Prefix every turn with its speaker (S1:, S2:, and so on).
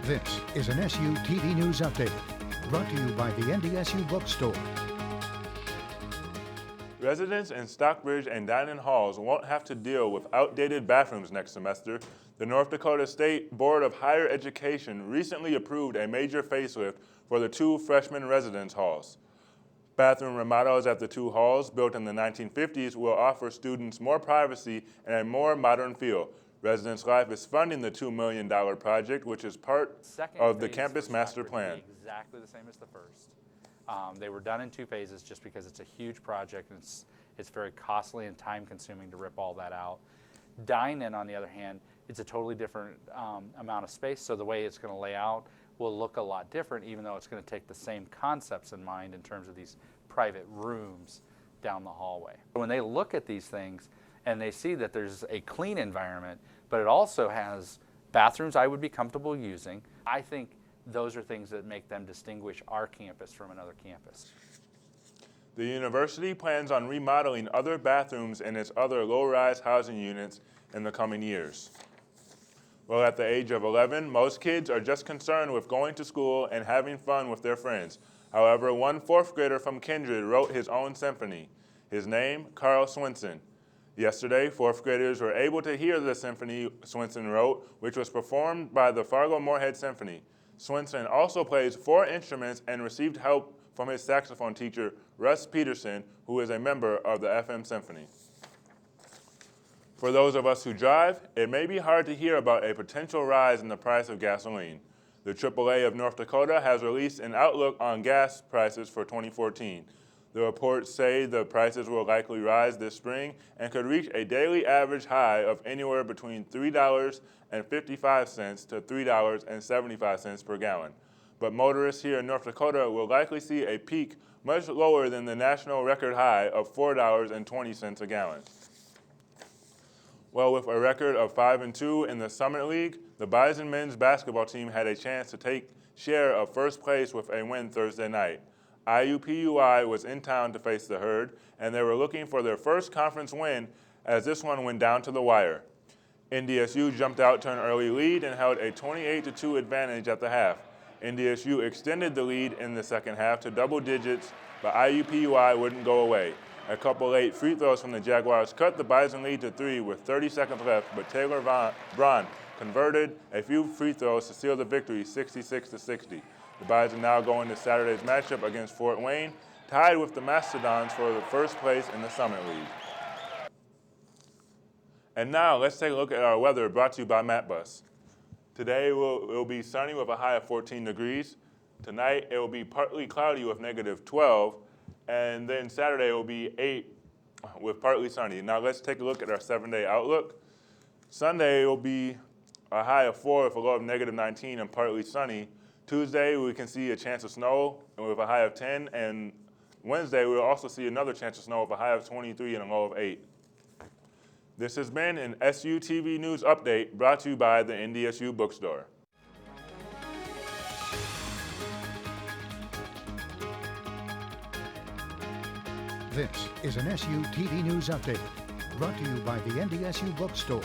S1: This is an SU TV News Update, brought to you by the NDSU Bookstore.
S2: Residents in Stockbridge and dining halls won't have to deal with outdated bathrooms next semester. The North Dakota State Board of Higher Education recently approved a major facelift for the two freshman residence halls. Bathroom remodels at the two halls, built in the 1950s, will offer students more privacy and a more modern feel. Residence Life is funding the $2 million project, which is part of the campus master plan.
S3: Exactly the same as the first. They were done in two phases just because it's a huge project and it's very costly and time consuming to rip all that out. Dine-in, on the other hand, it's a totally different amount of space, so the way it's going to lay out will look a lot different, even though it's going to take the same concepts in mind in terms of these private rooms down the hallway. When they look at these things and they see that there's a clean environment, but it also has bathrooms I would be comfortable using, I think those are things that make them distinguish our campus from another campus.
S2: The university plans on remodeling other bathrooms in its other low-rise housing units in the coming years. Well, at the age of 11, most kids are just concerned with going to school and having fun with their friends. However, one fourth grader from Kindred wrote his own symphony. His name, Carl Swinson. Yesterday, fourth graders were able to hear the symphony Swinson wrote, which was performed by the Fargo-Moorhead Symphony. Swinson also plays 4 instruments and received help from his saxophone teacher, Russ Peterson, who is a member of the FM Symphony. For those of us who drive, it may be hard to hear about a potential rise in the price of gasoline. The AAA of North Dakota has released an outlook on gas prices for 2014. The reports say the prices will likely rise this spring and could reach a daily average high of anywhere between $3.55 to $3.75 per gallon. But motorists here in North Dakota will likely see a peak much lower than the national record high of $4.20 a gallon. Well, with a record of 5-2 in the Summit League, the Bison men's basketball team had a chance to take share of first place with a win Thursday night. IUPUI was in town to face the Herd, and they were looking for their first conference win as this one went down to the wire. NDSU jumped out to an early lead and held a 28-2 advantage at the half. NDSU extended the lead in the second half to double digits, but IUPUI wouldn't go away. A couple late free throws from the Jaguars cut the Bison lead to 3 with 30 seconds left, but Taylor Braun converted a few free throws to seal the victory 66-60. The Bison now go into Saturday's matchup against Fort Wayne, tied with the Mastodons for the first place in the Summit League. And now let's take a look at our weather, brought to you by MapBus. Today it will be sunny with a high of 14 degrees. Tonight it will be partly cloudy with -12, and then Saturday it will be 8 with partly sunny. Now let's take a look at our 7-day outlook. Sunday it will be a high of 4 with a low of -19 and partly sunny. Tuesday, we can see a chance of snow with a high of 10, and Wednesday, we'll also see another chance of snow with a high of 23 and a low of 8. This has been an SU TV News Update brought to you by the NDSU Bookstore.
S1: This is an SU TV News Update, brought to you by the NDSU Bookstore.